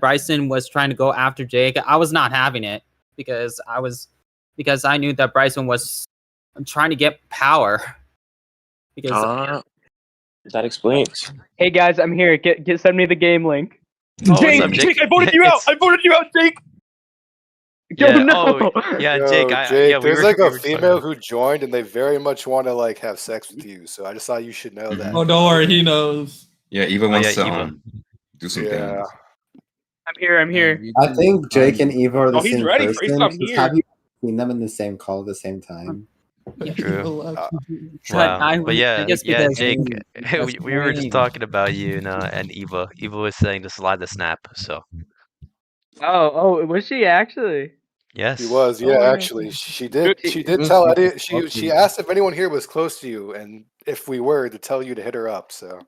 Bryson was trying to go after Jake, I was not having it because I knew that Bryson was trying to get power. Because that explains. Hey guys, I'm here. Send me the game link. Oh, Jake, what's up, Jake? I voted you out. I voted you out, Jake. Yeah, no. Yeah, Yo, Jake. Jake, We there's were like we a were just female talking who joined, and they very much want to like have sex with you. So I just thought you should know that. Oh, don't worry, he knows. Yeah, Eva wants to Eva. do some Yeah. things. I'm here. I think Jake and Eva are the he's same ready. person. I'm Just here. have you seen them in the same call at the same time? True. But Wow. But yeah, because Jake. that's We were just great. talking about you and Eva. Eva was saying to slide the snap. So Oh, was she actually? yes. She was, yeah, actually. She did tell Eddie, she asked if anyone here was close to you and if we were to tell you to hit her up, so.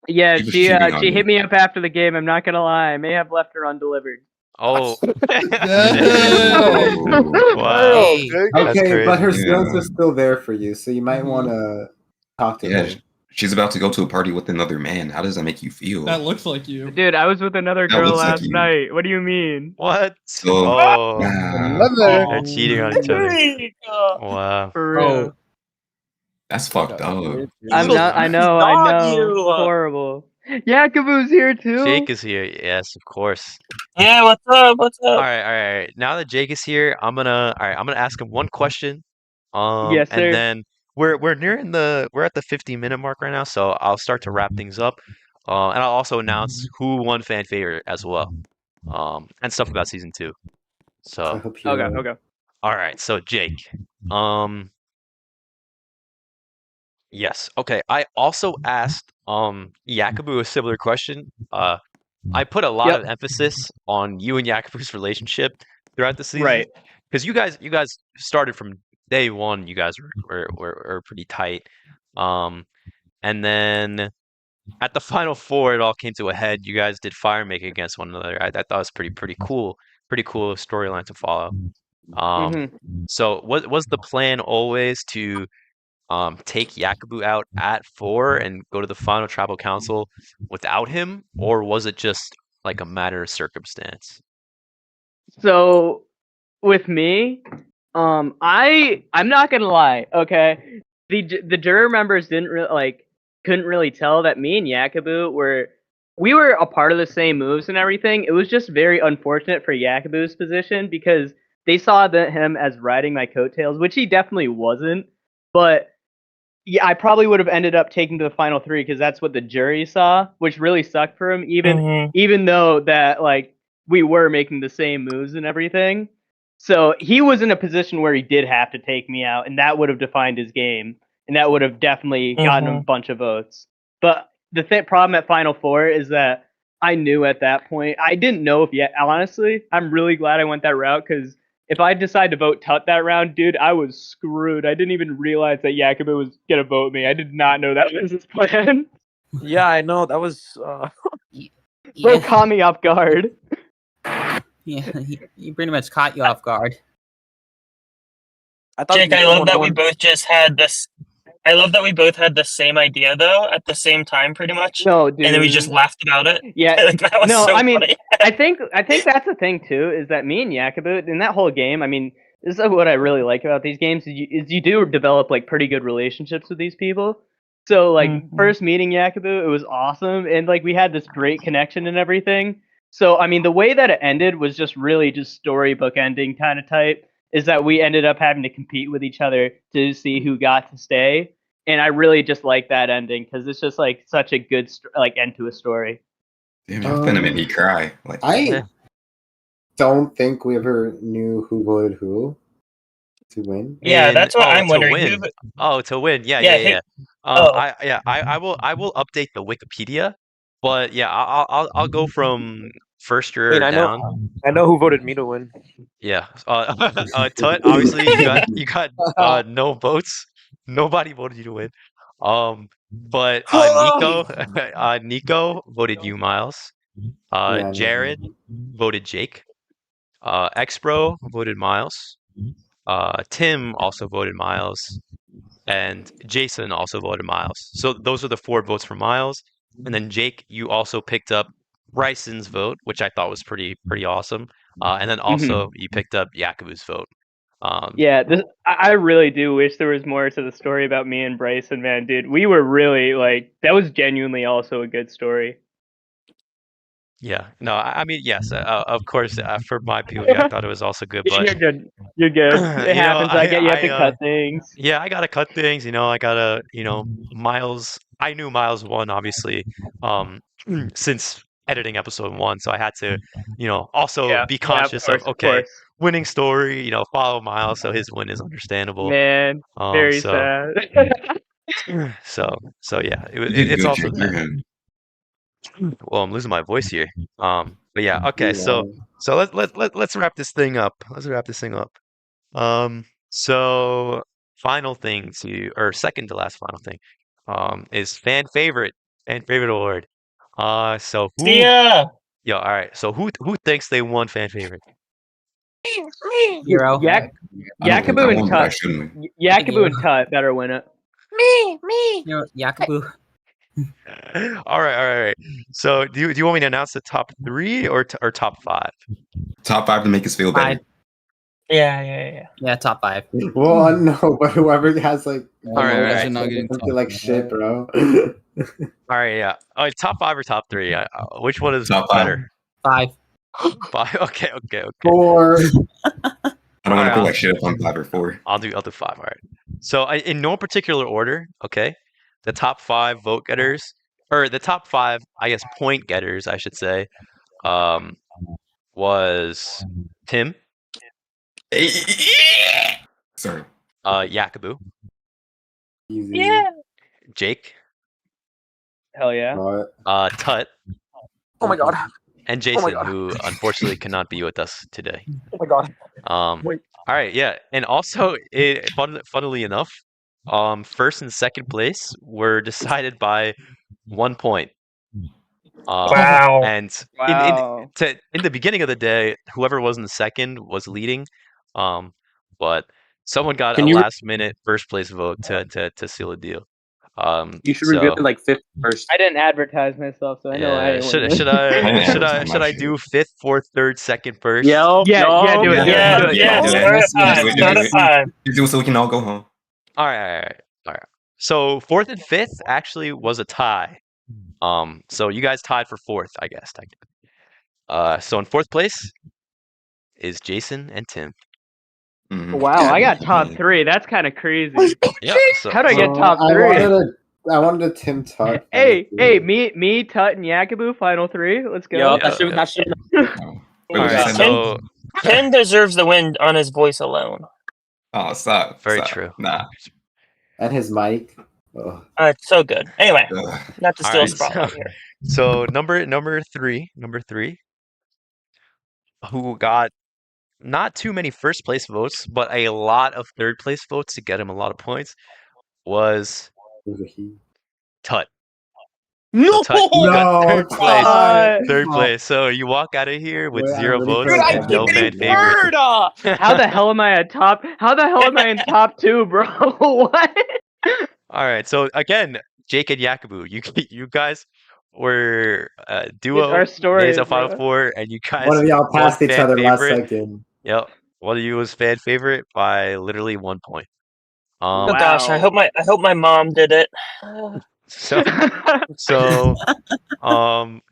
Yeah, He was she cheating on she you. hit me up after the game. I'm not gonna lie. I may have left her undelivered. Oh. Oh. Wow. Jake. That's Okay, but her crazy. skills are still there for you, so you might want to talk to Yeah, her. she's about to go to a party with another man. How does that make you feel? That looks like you. Dude, I was with another That girl looks like last you. night. What do you mean? What? So, Oh. wow. They're cheating on each other. Wow. For real. That's fucked up. I'm not. I know. Horrible. Yackabu's here too. Jake is here. Yes, of course. Yeah, what's up? What's All up? right. Now that Jake is here, I'm gonna ask him one question. Yes, sir. And then we're at the 50-minute mark right now, so I'll start to wrap things up. And I'll also announce who won fan favorite as well. And stuff about season 2. I So hope you're right. Okay. all right, so Jake. Yes. Okay. I also asked Yackabu a similar question. I put a lot of emphasis on you and Yackabu's relationship throughout the season. Right. Because you guys started from day one. You guys were pretty tight. And then at the final 4, it all came to a head. You guys did fire making against one another. I thought it was pretty cool storyline to follow. So was the plan always to take Yackabu out at 4 and go to the final tribal council without him, or was it just like a matter of circumstance? So with me, I'm not gonna lie. Okay, the juror members couldn't really tell that me and Yackabu were a part of the same moves and everything. It was just very unfortunate for Yackabu's position because they saw him as riding my coattails, which he definitely wasn't. But yeah, I probably would have ended up taking to the final 3 because that's what the jury saw, which really sucked for him. Even though that we were making the same moves and everything. So he was in a position where he did have to take me out, and that would have defined his game, and that would have definitely gotten him a bunch of votes. But the problem at Final 4 is that I knew at that point, I didn't know if yet. Honestly, I'm really glad I went that route because if I decided to vote Tut that round, dude, I was screwed. I didn't even realize that Yackabu was gonna vote me. I did not know that was his plan. Yeah, I know. That was Bro, caught me off guard. Yeah, he pretty much caught you off guard. Jake, I love that we both just had this. I love that we both had the same idea though at the same time, pretty much. No, dude. And then we just laughed about it. Yeah. Like, that was no, so I mean, funny. I think that's the thing too is that me and Yackabu in that whole game. I mean, this is what I really like about these games is you do develop like pretty good relationships with these people. So like first meeting Yackabu, it was awesome, and like we had this great connection and everything. So I mean, the way that it ended was just really just storybook ending kind of type. Is that we ended up having to compete with each other to see who got to stay, and I really just like that ending because it's just like such a good like end to a story. Damn, y'all finna make me cry. Like, I don't think we ever knew who voted who to win. Yeah, that's what I'm to wondering. win. To win. Yeah. Oh. I will update the Wikipedia, but yeah, I'll go from first juror I down. I know who voted me to win. Yeah. Tut, obviously you got no votes. Nobody voted you to win. But Nicko voted you, Myles. Yeah, Jared voted Jake. Xbro voted Myles. Tim also voted Myles. And jaysuhn also voted Myles. So those are the 4 votes for Myles. And then Jake, you also picked up Bryson's vote, which I thought was pretty awesome. And then also you picked up Yackabu's vote. Yeah, I really do wish there was more to the story about me and Bryson, man, dude. We were really like that was genuinely also a good story. Yeah, no, I mean, yes, of course, for my POV, I thought it was also good, but You're good. You're good. It happens. I get you have to cut things. Yeah, I gotta cut things. I gotta, Myles. I knew Myles won, obviously, since editing episode 1, so I had to, also be conscious of winning story. Follow Myles, so his win is understandable. Man, very sad. So yeah, it's also that. Well, I'm losing my voice here. But yeah, okay. So let's wrap this thing up. So final thing or second to last final thing, is fan favorite award. So who? Yeah. Yeah. All right. So who thinks they won fan favorite? Hero. Yackabu and Tut. Yackabu and Tut better win it. Me. Yackabu. All right. So do you want me to announce the top 3 or top 5? Top 5 to make us feel better. Yeah, top 5. Well, no, but whoever has like, all right. Like shit, bro. All right, yeah. Top 5 or top 3? Which one is top better? 5. 5. Okay. 4. I don't want to feel like shit if I'm 5 or 4. I'll do 5. All right. So in no particular order, okay. The top 5 vote getters, or the top 5, I guess, point getters, I should say, was Tim. Sorry. Yackabu. Easy. Yeah. Jake. Hell yeah. Tut. Oh my god. And jaysuhn, who unfortunately cannot be with us today. Oh my god. All right, yeah, and also, funnily enough, first and second place were decided by 1 point. Wow. And in the beginning of the day, whoever was in the second was leading, but someone got a last minute first place vote to seal a deal. You should reveal it like 5th first. I didn't advertise myself, so I know I should I do 5th, 4th, 3rd, 2nd, 1st? Yeah, do it. Start at 5. Do it so we can all go home. All right. So 4th and 5th actually was a tie. So you guys tied for 4th, I guess. So in 4th place is jaysuhn and Tim. Mm-hmm. Wow, I got top 3. That's kind of crazy. Yeah. How do I get top 3? I wanted a Tim Tut. Hey, me, Tut, and Yackabu, final 3. Let's go. Yo, that should. So Tim deserves the win on his voice alone. Oh, stop. Very true. Nah. And his mic. It's so good. Anyway, not to steal a spotlight here. So number three, who got not too many first place votes, but a lot of third place votes to get him a lot of points, was Tut. No, Third place. So you walk out of here with 0 votes Dude, and no fan favorite. How the hell am I at top? How the hell am I in top 2, bro? What? All right. So again, Jake and Yackabu, you guys were duo. Our story is a final 4, and you guys. One of y'all passed each other last favorite. second. Yep. one of you was fan favorite by literally 1 point. Oh gosh, I hope my mom did it. So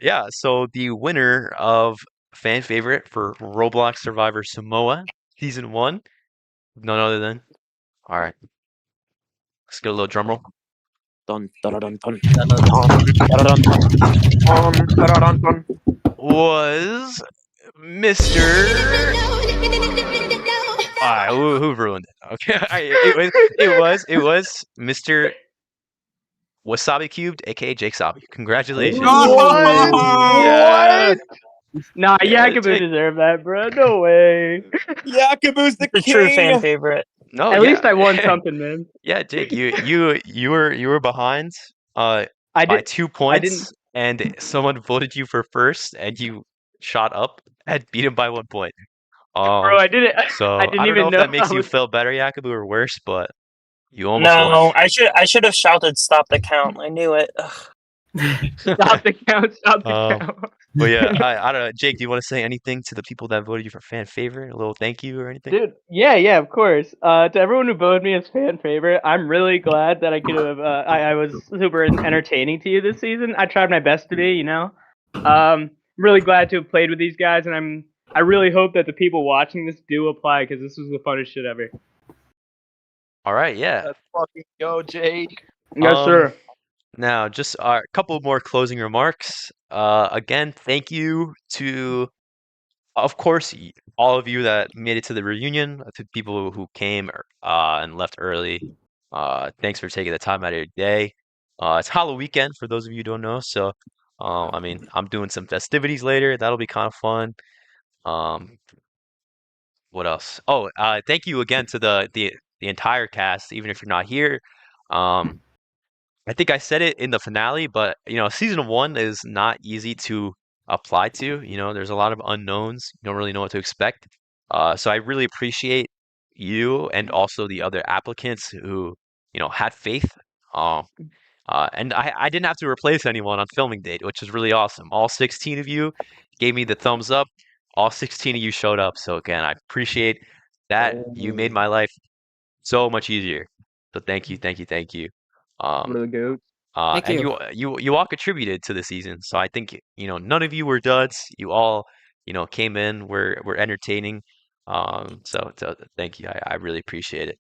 yeah, so the winner of fan favorite for Roblox Survivor Samoa season 1, none other than, all right, let's get a little drum roll. Dun dun dun dun dun dun dun dun. Was Mr. Alright, who ruined it? Okay, it was Mr. WasabiCubed, aka Jake Sabi. Congratulations. What? Nah, Yeah, Yackabu Jake. deserved that, bro. No way. Yackabu's the The true fan favorite. No, At yeah. least I won something, man. Yeah, Jake, you were behind I by did. 2 I points, didn't. and someone voted you for first, and you shot up and beat him by 1 point. Bro, I didn't. So I didn't I don't know even if know that makes I you was. feel better, Yackabu, or worse, but you almost No, won. I should have shouted "Stop the count." I knew it. Ugh. Stop the count. Stop the Um, count. But yeah, I don't know. Jake, do you want to say anything to the people that voted you for fan favorite? A little thank you or anything? Dude, yeah, of course. To everyone who voted me as fan favorite, I'm really glad that I could have. I was super entertaining to you this season. I tried my best to be, you know. I'm really glad to have played with these guys, and I really hope that the people watching this do apply because this was the funnest shit ever. All right, yeah. Let's fucking go, Jake. Yes, sir. Now, just a couple more closing remarks. Again, thank you to, of course, all of you that made it to the reunion, to people who came and left early. Thanks for taking the time out of your day. It's Halloween weekend for those of you who don't know, so I mean, I'm doing some festivities later. That'll be kind of fun. What else? Oh, thank you again to the entire cast, even if you're not here. I think I said it in the finale, but you know, season 1 is not easy to apply to. You know, there's a lot of unknowns. You don't really know what to expect. So I really appreciate you and also the other applicants who, you know, had faith. Um, and I didn't have to replace anyone on filming date, which is really awesome. All 16 of you gave me the thumbs up. All 16 of you showed up. So again, I appreciate that. You made my life so much easier. So thank you, thank you, thank you. Really good. Thank And you. you all contributed to the season. So I think, you know, none of you were duds. You all, you know, came in, were entertaining. So thank you. I really appreciate it.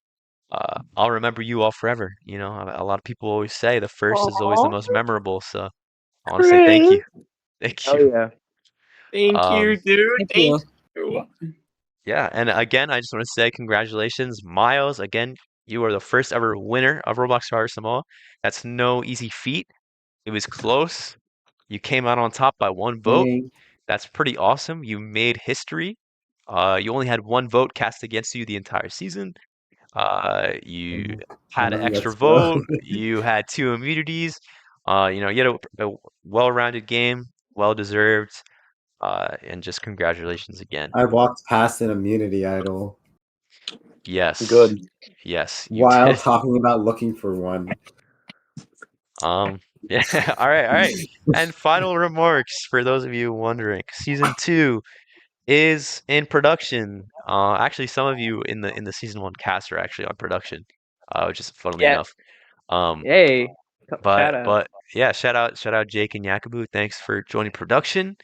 I'll remember you all forever. You know, a lot of people always say the first is always the most memorable. So I want to say thank you. Thank Oh you. yeah. Thank you, dude. Thank Thank you. you. Yeah, and again, I just want to say congratulations, Myles. Again, you are the first ever winner of Roblox Survivor Samoa. That's no easy feat. It was close. You came out on top by 1 vote. That's pretty awesome. You made history. You only had 1 vote cast against you the entire season. You had an extra vote. You had 2 immunities. You know, you had a well-rounded game, well-deserved. And just congratulations again. I walked past an immunity idol Yes. Good. Yes, you while did. talking about looking for one. Yeah. All right. And final remarks for those of you wondering. Season 2 is in production. Actually, some of you in the season 1 cast are actually on production, which is funnily Yeah. enough. Hey. Shout out. But yeah, shout out Jake and Yackabu. Thanks for joining production.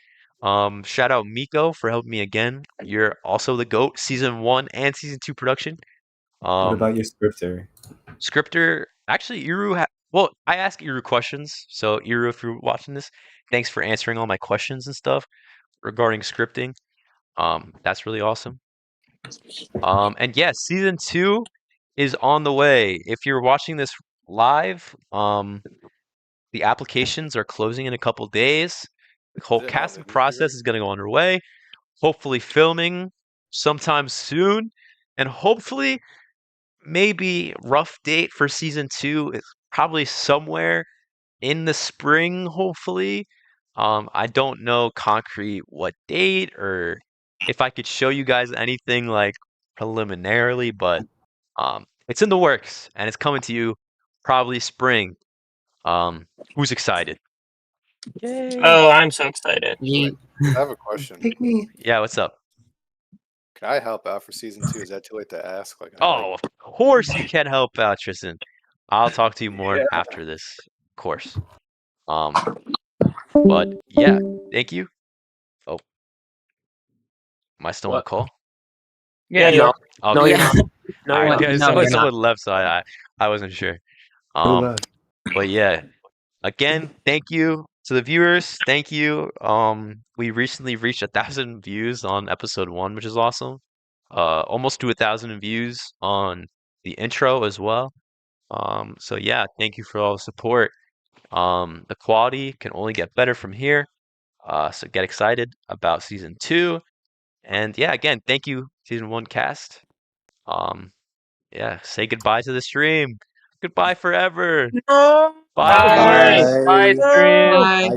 Shout out Miko for helping me again. You're also the GOAT, season 1 and season 2 production. What about your scripter? Scripter, actually, well, I ask Iru questions. So, Iru, if you're watching this, thanks for answering all my questions and stuff regarding scripting. That's really awesome. And yes, season 2 is on the way. If you're watching this live, the applications are closing in a couple days. The whole casting process is going to go underway. Hopefully, filming sometime soon, and hopefully, maybe rough date for season 2 is probably somewhere in the spring, hopefully. I don't know concrete what date or if I could show you guys anything like preliminarily, but it's in the works and it's coming to you probably spring. Who's excited? Yay. Oh, I'm so excited. Wait, I have a question. Pick me. Yeah, what's up? Can I help out for season 2? Is that too late to ask? Like, Oh, of course you can help out, Tristan. I'll talk to you more after this, of course. But yeah, thank you. Oh, am I still on What? call? Yeah, no, Okay. no, you're Yeah. not. No, All you're right, not. No, you're someone not. left, so I wasn't sure. Who left? But yeah, again, thank you to the viewers. Thank you. We recently reached 1,000 views on episode 1, which is awesome. Almost to 1,000 views on the intro as well. So yeah, thank you for all the support. The quality can only get better from here. So get excited about season 2. And yeah, again, thank you, season 1 cast. Yeah, say goodbye to the stream. Goodbye forever. No. Bye, Bye. viewers. Bye, stream. Bye. Bye, guys.